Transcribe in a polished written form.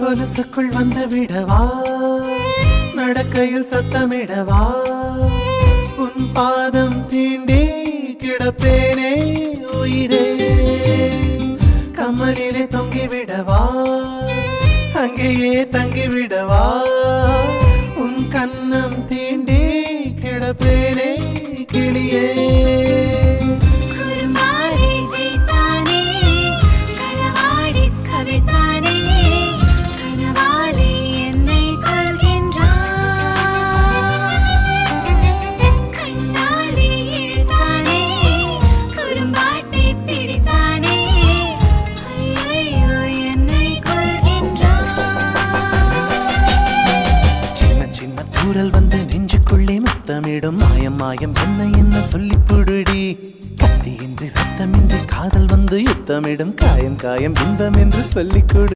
கொலுசுக்குள் வந்து விடவா, நடக்கையில் சத்தமிடவா, உன் பாதம் தீண்டி கிடப்பேனே உயிரே. கமலிலே தொங்கிவிடவா, அங்கேயே தங்கிவிடவா, உன் கண்ணம் தீண்டி கிடப்பேனே கிளியே. தூரல் வந்து நெஞ்சுக்குள்ளே முத்தமிடும் மாயம் மாயம் என்ன என்ன சொல்லி புடுடி. கத்தியின்றி ரத்தமின்றி காதல் வந்து யுத்தமிடும் காயம் காயம் இன்பம் என்று சொல்லிக் கொடு.